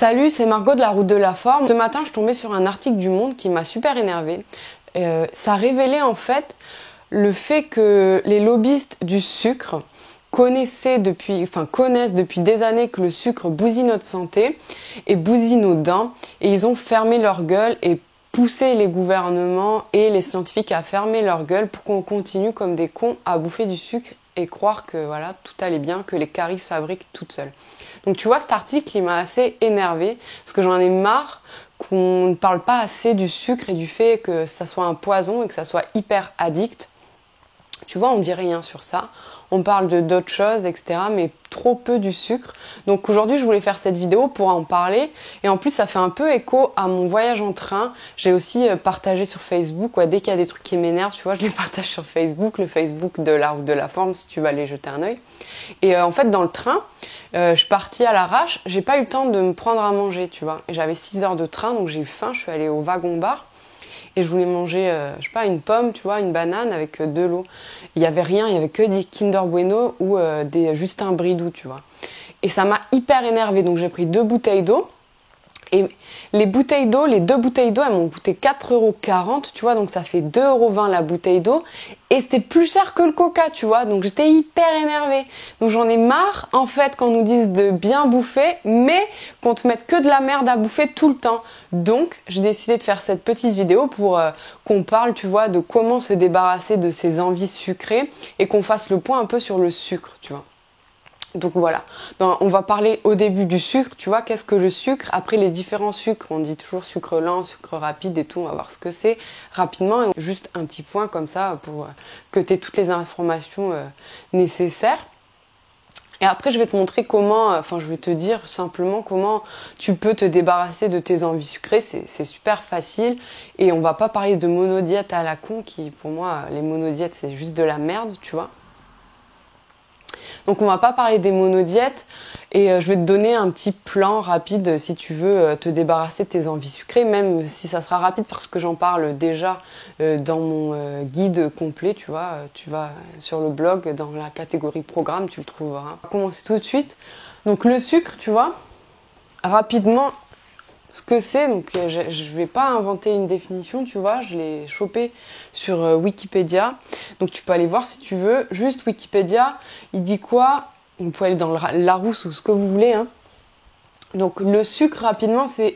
Salut, c'est Margot de la Route de la Forme. Ce matin, je suis tombée sur un article du Monde qui m'a super énervée. Ça révélait en fait le fait que les lobbyistes du sucre connaissent depuis des années que le sucre bousille notre santé et bousille nos dents. Et ils ont fermé leur gueule et poussé les gouvernements et les scientifiques à fermer leur gueule pour qu'on continue comme des cons à bouffer du sucre et croire que voilà, tout allait bien, que les caries se fabriquent toutes seules. Donc tu vois, cet article, il m'a assez énervée parce que j'en ai marre qu'on ne parle pas assez du sucre et du fait que ça soit un poison et que ça soit hyper addict. Tu vois, on dit rien sur ça. On parle de d'autres choses, etc. mais trop peu du sucre. Donc aujourd'hui, je voulais faire cette vidéo pour en parler. Et en plus, ça fait un peu écho à mon voyage en train. J'ai aussi partagé sur Facebook. Ouais, dès qu'il y a des trucs qui m'énervent, tu vois, je les partage sur Facebook. Le Facebook de la Route de la Forme, si tu vas aller jeter un œil. Et en fait, dans le train, je suis partie à l'arrache. J'ai pas eu le temps de me prendre à manger, tu vois. Et j'avais 6 heures de train, donc j'ai eu faim. Je suis allée au wagon-bar. Et je voulais manger, je sais pas, une pomme, tu vois, une banane avec de l'eau. Il y avait rien, il y avait que des Kinder Bueno ou des Justin Bridou, tu vois. Et ça m'a hyper énervée, donc j'ai pris 2 bouteilles d'eau. Et les bouteilles d'eau, les 2 bouteilles d'eau, elles m'ont coûté 4,40 €, tu vois, donc ça fait 2,20 € la bouteille d'eau. Et c'était plus cher que le coca, tu vois, donc j'étais hyper énervée. Donc j'en ai marre, en fait, qu'on nous dise de bien bouffer, mais qu'on te mette que de la merde à bouffer tout le temps. Donc j'ai décidé de faire cette petite vidéo pour qu'on parle, tu vois, de comment se débarrasser de ces envies sucrées et qu'on fasse le point un peu sur le sucre, tu vois. Donc voilà, on va parler au début du sucre, tu vois, qu'est-ce que le sucre? Après les différents sucres, on dit toujours sucre lent, sucre rapide et tout, on va voir ce que c'est rapidement. Et juste un petit point comme ça pour que tu aies toutes les informations nécessaires. Et après je vais te montrer comment, je vais te dire simplement comment tu peux te débarrasser de tes envies sucrées, c'est super facile. Et on va pas parler de monodiète à la con, qui pour moi, les monodiètes c'est juste de la merde, tu vois. Donc on va pas parler des monodiètes et je vais te donner un petit plan rapide si tu veux te débarrasser de tes envies sucrées, même si ça sera rapide parce que j'en parle déjà dans mon guide complet, tu vois. Tu vas sur le blog, dans la catégorie programme, tu le trouveras. On va commencer tout de suite. Donc le sucre, tu vois, rapidement, ce que c'est, donc je vais pas inventer une définition, tu vois, je l'ai chopé sur Wikipédia, donc tu peux aller voir si tu veux. Juste Wikipédia, il dit quoi? Vous pouvez aller dans le Larousse ou ce que vous voulez, hein. Donc le sucre, rapidement, c'est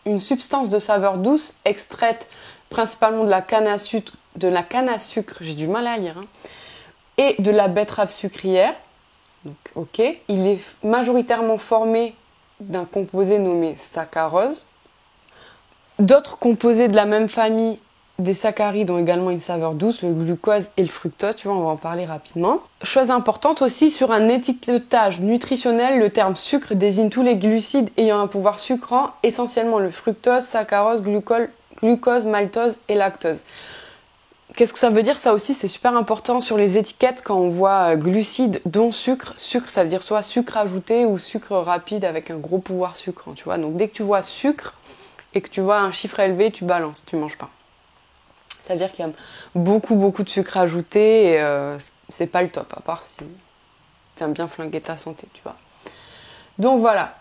une substance de saveur douce extraite principalement de la canne à sucre, j'ai du mal à lire, hein, et de la betterave sucrière. Donc ok, il est majoritairement formé d'un composé nommé saccharose. D'autres composés de la même famille des saccharides ont également une saveur douce, le glucose et le fructose, tu vois, on va en parler rapidement. Chose importante aussi, sur un étiquetage nutritionnel, le terme sucre désigne tous les glucides ayant un pouvoir sucrant, essentiellement le fructose, saccharose, glucose, maltose et lactose. Qu'est-ce que ça veut dire? Ça aussi, c'est super important sur les étiquettes quand on voit glucides, dont sucre. Sucre, ça veut dire soit sucre ajouté ou sucre rapide avec un gros pouvoir sucrant, tu vois. Donc dès que tu vois sucre et que tu vois un chiffre élevé, tu balances, tu manges pas. Ça veut dire qu'il y a beaucoup de sucre ajouté et c'est pas le top, à part si tu aimes bien flinguer ta santé, tu vois. Donc voilà.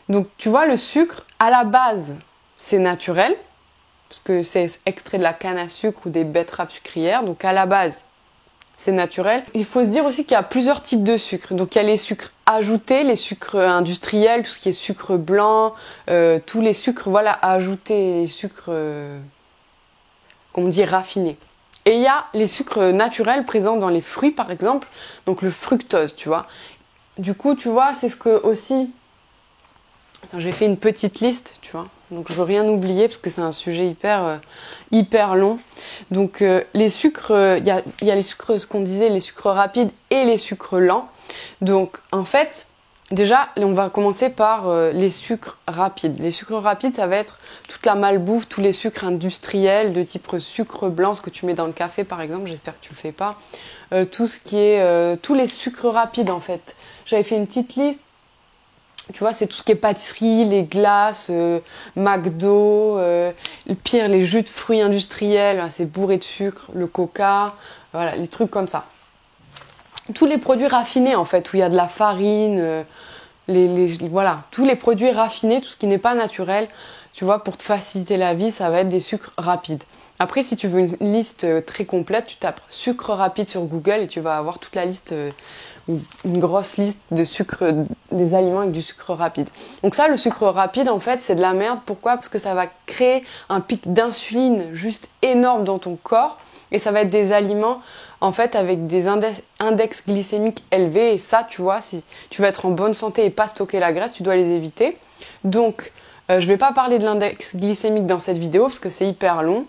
Donc tu vois, le sucre, à la base, c'est naturel, parce que c'est extrait de la canne à sucre ou des betteraves sucrières. Donc à la base, c'est naturel. Il faut se dire aussi qu'il y a plusieurs types de sucre. Donc il y a les sucres ajoutés, les sucres industriels, tout ce qui est sucre blanc, tous les sucres ajoutés, les sucres, qu'on dit raffinés. Et il y a les sucres naturels présents dans les fruits, par exemple, donc le fructose, tu vois. Du coup, tu vois, c'est ce que aussi... Attends, j'ai fait une petite liste, tu vois. Donc je veux rien oublier parce que c'est un sujet hyper long. Donc les sucres, il y a les sucres, ce qu'on disait, les sucres rapides et les sucres lents. Donc en fait, déjà, on va commencer par les sucres rapides. Les sucres rapides, ça va être toute la malbouffe, tous les sucres industriels de type sucre blanc, ce que tu mets dans le café par exemple, j'espère que tu le fais pas. Tout ce qui est, tous les sucres rapides en fait. J'avais fait une petite liste. Tu vois, c'est tout ce qui est pâtisserie, les glaces, McDo, pire, les jus de fruits industriels, c'est bourré de sucre, le coca, voilà, les trucs comme ça. Tous les produits raffinés, en fait, où il y a de la farine, voilà, tous les produits raffinés, tout ce qui n'est pas naturel, tu vois, pour te faciliter la vie, ça va être des sucres rapides. Après, si tu veux une liste très complète, tu tapes sucre rapide sur Google et tu vas avoir toute la liste, une grosse liste de sucre, des aliments avec du sucre rapide. Donc ça, le sucre rapide, en fait, c'est de la merde. Pourquoi? Parce que ça va créer un pic d'insuline juste énorme dans ton corps et ça va être des aliments, en fait, avec des index glycémiques élevés. Et ça, tu vois, si tu veux être en bonne santé et pas stocker la graisse, tu dois les éviter. Donc, je ne vais pas parler de l'index glycémique dans cette vidéo parce que c'est hyper long.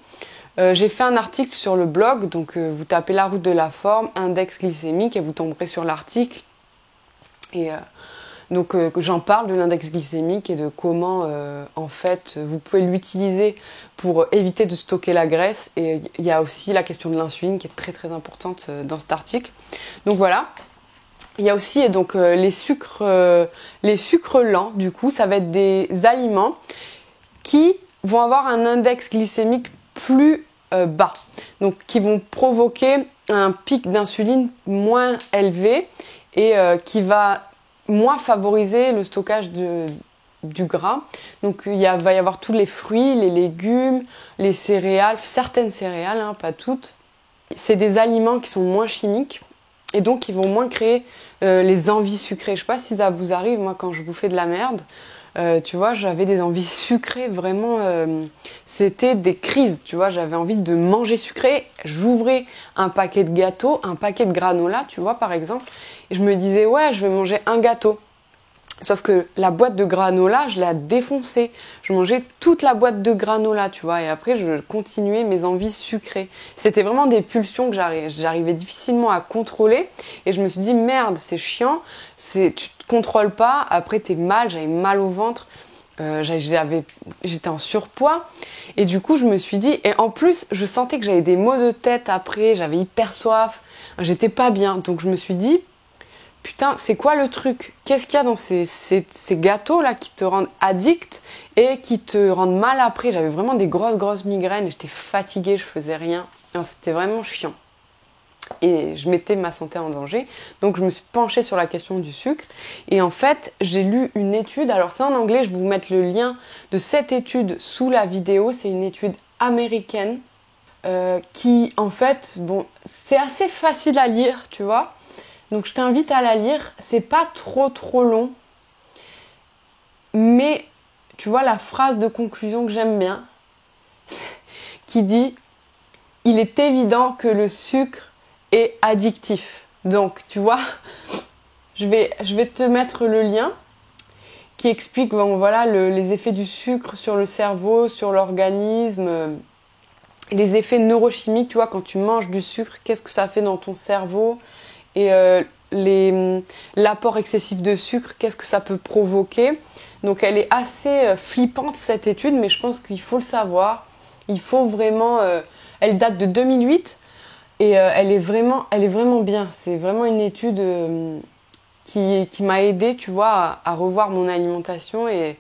J'ai fait un article sur le blog, donc vous tapez la route de la forme, index glycémique et vous tomberez sur l'article. Et donc j'en parle de l'index glycémique et de comment en fait vous pouvez l'utiliser pour éviter de stocker la graisse. Et il y a aussi la question de l'insuline qui est très très importante dans cet article. Donc voilà. Il y a aussi donc les sucres lents, du coup, ça va être des aliments qui vont avoir un index glycémique plus bas, donc qui vont provoquer un pic d'insuline moins élevé et qui va moins favoriser le stockage du gras. Donc va y avoir tous les fruits, les légumes, les céréales, certaines céréales, hein, pas toutes. C'est des aliments qui sont moins chimiques et donc qui vont moins créer les envies sucrées. Je sais pas si ça vous arrive, moi quand je bouffais de la merde, tu vois, j'avais des envies sucrées, vraiment, c'était des crises, tu vois, j'avais envie de manger sucré, j'ouvrais un paquet de gâteaux, un paquet de granola, tu vois, par exemple, et je me disais, ouais, je vais manger un gâteau. Sauf que la boîte de granola, je la défonçais. Je mangeais toute la boîte de granola, tu vois. Et après, je continuais mes envies sucrées. C'était vraiment des pulsions que j'arrivais difficilement à contrôler. Et je me suis dit, merde, c'est chiant. Tu te contrôles pas. Après, t'es mal. J'avais mal au ventre. J'étais en surpoids. Et du coup, je me suis dit... Et en plus, je sentais que j'avais des maux de tête après. J'avais hyper soif. J'étais pas bien. Donc, je me suis dit... Putain, c'est quoi le truc? Qu'est-ce qu'il y a dans ces gâteaux-là qui te rendent addict et qui te rendent mal après? J'avais vraiment des grosses migraines, j'étais fatiguée, je faisais rien. C'était vraiment chiant. Et je mettais ma santé en danger. Donc je me suis penchée sur la question du sucre. Et en fait, j'ai lu une étude. Alors c'est en anglais, je vais vous mettre le lien de cette étude sous la vidéo. C'est une étude américaine qui, en fait, bon, c'est assez facile à lire, tu vois. Donc je t'invite à la lire, c'est pas trop long, mais tu vois la phrase de conclusion que j'aime bien, qui dit « Il est évident que le sucre est addictif ». Donc tu vois, je vais te mettre le lien qui explique bon, voilà, les effets du sucre sur le cerveau, sur l'organisme, les effets neurochimiques, tu vois, quand tu manges du sucre, qu'est-ce que ça fait dans ton cerveau et l'apport excessif de sucre, qu'est-ce que ça peut provoquer. Donc elle est assez flippante cette étude, mais je pense qu'il faut le savoir. Il faut vraiment... elle date de 2008 et elle est vraiment bien. C'est vraiment une étude qui m'a aidée, tu vois, à revoir mon alimentation et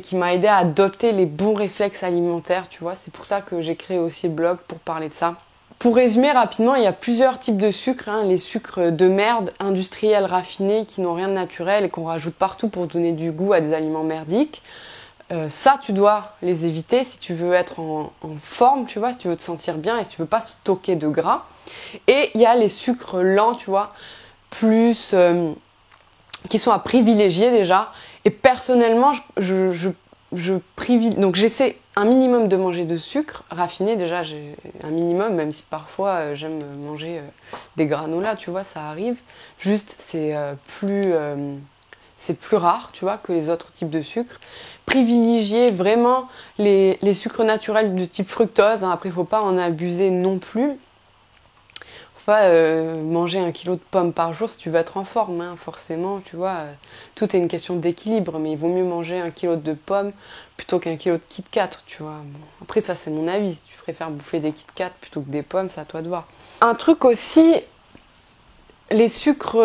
qui m'a aidée à adopter les bons réflexes alimentaires, tu vois. C'est pour ça que j'ai créé aussi le blog pour parler de ça. Pour résumer rapidement, il y a plusieurs types de sucres, hein, les sucres de merde, industriels, raffinés, qui n'ont rien de naturel et qu'on rajoute partout pour donner du goût à des aliments merdiques. Ça, tu dois les éviter si tu veux être en forme, tu vois, si tu veux te sentir bien et si tu veux pas stocker de gras. Et il y a les sucres lents, tu vois, plus qui sont à privilégier déjà. Et personnellement, donc j'essaie un minimum de manger de sucre raffiné, déjà j'ai un minimum, même si parfois j'aime manger des granolas, tu vois, ça arrive. Juste c'est plus rare, tu vois, que les autres types de sucre. Privilégier vraiment les sucres naturels de type fructose, hein. Après il ne faut pas en abuser non plus. Pas manger 1 kilo de pommes par jour si tu veux être en forme, hein, forcément, tu vois, tout est une question d'équilibre, mais il vaut mieux manger 1 kilo de pommes plutôt qu'1 kilo de Kit Kat, tu vois. Bon, après ça c'est mon avis, si tu préfères bouffer des Kit Kat plutôt que des pommes, c'est à toi de voir. Un truc aussi, les sucres,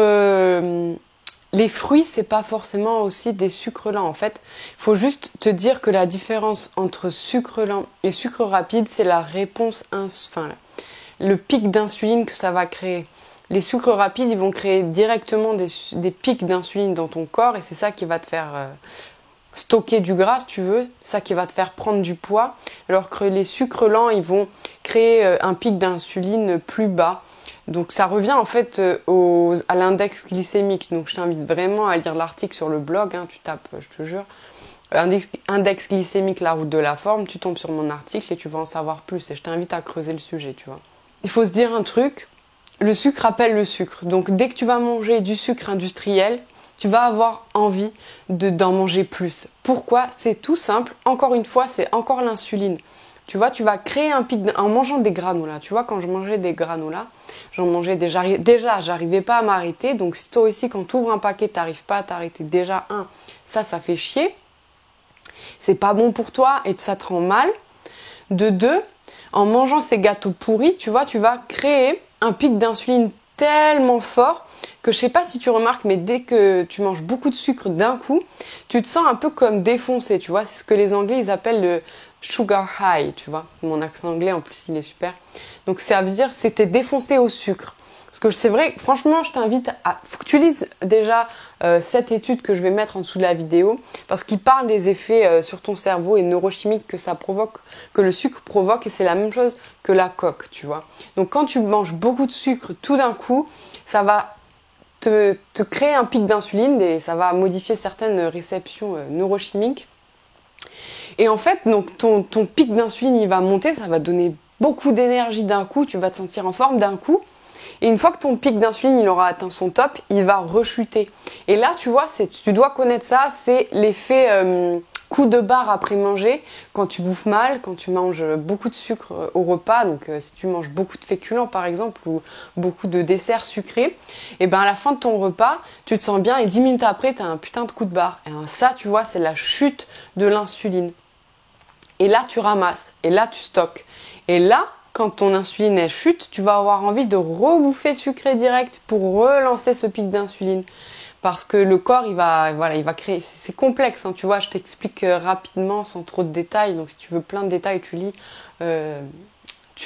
les fruits, c'est pas forcément aussi des sucres lents. En fait, il faut juste te dire que la différence entre sucre lent et sucre rapide, c'est la réponse, le pic d'insuline que ça va créer. les sucres rapides, ils vont créer directement des pics d'insuline dans ton corps et c'est ça qui va te faire stocker du gras, si tu veux, ça qui va te faire prendre du poids, alors que les sucres lents, ils vont créer un pic d'insuline plus bas. Donc ça revient en fait à l'index glycémique. Donc je t'invite vraiment à lire l'article sur le blog, hein, tu tapes, je te jure, index glycémique, la route de la forme, tu tombes sur mon article et tu vas en savoir plus et je t'invite à creuser le sujet, tu vois. Il faut se dire un truc, le sucre appelle le sucre. Donc dès que tu vas manger du sucre industriel, tu vas avoir envie d'en manger plus. Pourquoi? C'est tout simple. Encore une fois, c'est encore l'insuline. Tu vois, tu vas créer un pic en mangeant des granolas. Tu vois, quand je mangeais des granolas, j'en mangeais déjà, j'arrivais pas à m'arrêter. Donc si toi aussi, quand tu ouvres un paquet, tu n'arrives pas à t'arrêter, déjà, ça fait chier. C'est pas bon pour toi et ça te rend mal. De deux, en mangeant ces gâteaux pourris, tu vois, tu vas créer un pic d'insuline tellement fort que je sais pas si tu remarques, mais dès que tu manges beaucoup de sucre d'un coup, tu te sens un peu comme défoncé, tu vois. C'est ce que les Anglais, ils appellent le sugar high, tu vois. Mon accent anglais, en plus, il est super. Donc ça veut dire c'était défoncé au sucre. Parce que c'est vrai, franchement, je t'invite faut que tu lises déjà cette étude que je vais mettre en dessous de la vidéo, parce qu'il parle des effets sur ton cerveau et neurochimiques que ça provoque, que le sucre provoque, et c'est la même chose que la coque, tu vois. Donc quand tu manges beaucoup de sucre tout d'un coup, ça va te créer un pic d'insuline et ça va modifier certaines réceptions neurochimiques. Et en fait, donc ton pic d'insuline, il va monter, ça va donner beaucoup d'énergie d'un coup, tu vas te sentir en forme d'un coup. Et une fois que ton pic d'insuline il aura atteint son top, il va rechuter. Et là, tu vois, tu dois connaître ça, c'est l'effet coup de barre après manger, quand tu bouffes mal, quand tu manges beaucoup de sucre au repas, donc si tu manges beaucoup de féculents par exemple, ou beaucoup de desserts sucrés, et ben à la fin de ton repas, tu te sens bien et 10 minutes après, tu as un putain de coup de barre. Et ben, ça, tu vois, c'est la chute de l'insuline. Et là, tu ramasses, et là, tu stockes. Et là, quand ton insuline elle chute, tu vas avoir envie de rebouffer sucré direct pour relancer ce pic d'insuline. Parce que le corps, il va créer... C'est complexe, hein, tu vois, je t'explique rapidement, sans trop de détails. Donc si tu veux plein de détails, tu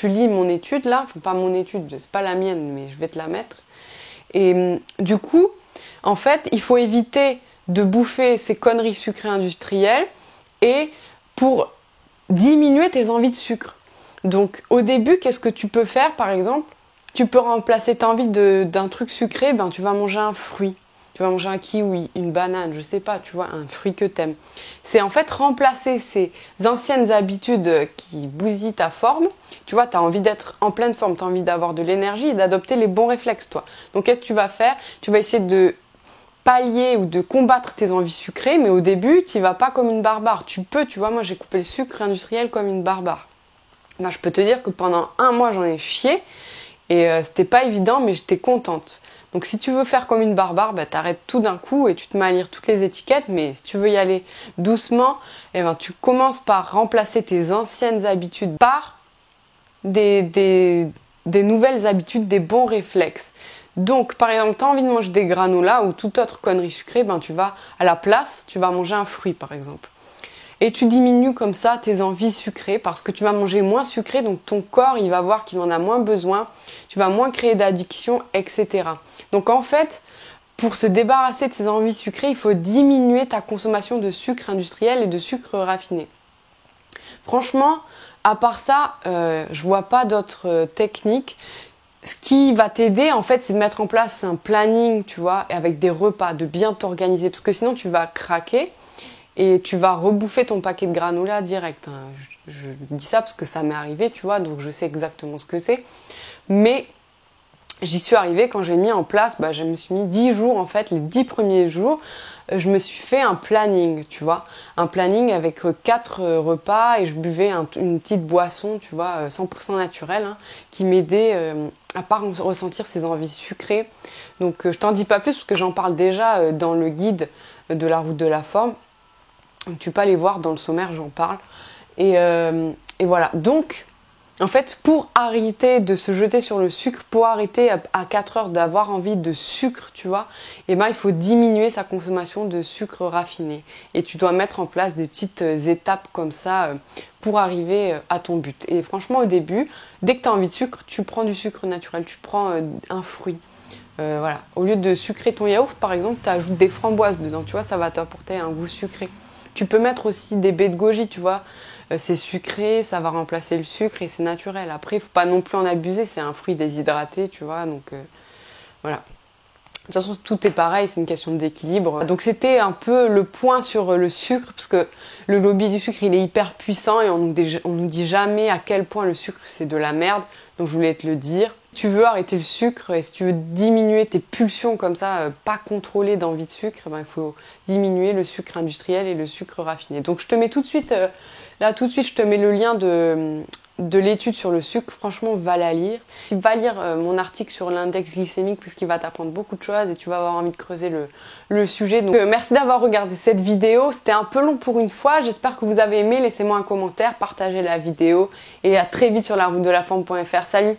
lis mon étude là. Enfin, pas mon étude, c'est pas la mienne, mais je vais te la mettre. Et du coup, en fait, il faut éviter de bouffer ces conneries sucrées industrielles et pour diminuer tes envies de sucre. Donc au début, qu'est-ce que tu peux faire par exemple? Tu peux remplacer ta envie d'un truc sucré, ben tu vas manger un fruit. Tu vas manger un kiwi, une banane, je sais pas, tu vois, un fruit que t'aimes. C'est en fait remplacer ces anciennes habitudes qui bousillent ta forme. Tu vois, tu as envie d'être en pleine forme, tu as envie d'avoir de l'énergie et d'adopter les bons réflexes, toi. Donc qu'est-ce que tu vas faire? Tu vas essayer de pallier ou de combattre tes envies sucrées, mais au début, tu n'y vas pas comme une barbare. Tu vois, moi j'ai coupé le sucre industriel comme une barbare. Ben, je peux te dire que pendant 1 mois, j'en ai chié et c'était pas évident, mais j'étais contente. Donc si tu veux faire comme une barbare, bah, t'arrêtes tout d'un coup et tu te mets à lire toutes les étiquettes, mais si tu veux y aller doucement, eh ben, tu commences par remplacer tes anciennes habitudes par des nouvelles habitudes, des bons réflexes. Donc par exemple, tu as envie de manger des granolas ou toute autre connerie sucrée, ben, tu vas à la place, tu vas manger un fruit par exemple. Et tu diminues comme ça tes envies sucrées parce que tu vas manger moins sucré, donc ton corps il va voir qu'il en a moins besoin, tu vas moins créer d'addiction, etc. Donc en fait, pour se débarrasser de ces envies sucrées, il faut diminuer ta consommation de sucre industriel et de sucre raffiné. Franchement, à part ça, je vois pas d'autres techniques. Ce qui va t'aider, en fait, c'est de mettre en place un planning, tu vois, avec des repas, de bien t'organiser, parce que sinon tu vas craquer. Et tu vas rebouffer ton paquet de granola direct. Hein. Je dis ça parce que ça m'est arrivé, tu vois, donc je sais exactement ce que c'est. Mais j'y suis arrivée quand j'ai mis en place, bah, je me suis mis 10 jours, en fait, les 10 premiers jours, je me suis fait un planning, tu vois. Un planning avec 4 repas et je buvais une petite boisson, tu vois, 100% naturelle, hein, qui m'aidait à pas ressentir ces envies sucrées. Donc je t'en dis pas plus parce que j'en parle déjà dans le guide de la route de la forme. Tu peux aller voir dans le sommaire, j'en parle. Et voilà. Donc, en fait, pour arrêter de se jeter sur le sucre, pour arrêter à 4 heures d'avoir envie de sucre, tu vois, eh ben, il faut diminuer sa consommation de sucre raffiné. Et tu dois mettre en place des petites étapes comme ça pour arriver à ton but. Et franchement, au début, dès que tu as envie de sucre, tu prends du sucre naturel, tu prends un fruit. Voilà. Au lieu de sucrer ton yaourt, par exemple, tu ajoutes des framboises dedans, tu vois, ça va t'apporter un goût sucré. Tu peux mettre aussi des baies de goji, tu vois. C'est sucré, ça va remplacer le sucre et c'est naturel. Après, il ne faut pas non plus en abuser, c'est un fruit déshydraté, tu vois, donc voilà. De toute façon, tout est pareil, c'est une question d'équilibre. Donc c'était un peu le point sur le sucre, parce que le lobby du sucre, il est hyper puissant et on nous dit jamais à quel point le sucre, c'est de la merde. Donc je voulais te le dire. Si tu veux arrêter le sucre et si tu veux diminuer tes pulsions comme ça, pas contrôlées d'envie de sucre, ben, il faut diminuer le sucre industriel et le sucre raffiné. Donc je te mets tout de suite, là tout de suite, je te mets le lien de l'étude sur le sucre. Franchement, va la lire. Va lire mon article sur l'index glycémique puisqu'il va t'apprendre beaucoup de choses et tu vas avoir envie de creuser le sujet. Donc merci d'avoir regardé cette vidéo. C'était un peu long pour une fois. J'espère que vous avez aimé. Laissez-moi un commentaire, partagez la vidéo et à très vite sur laroutedelaflamme.fr. Salut!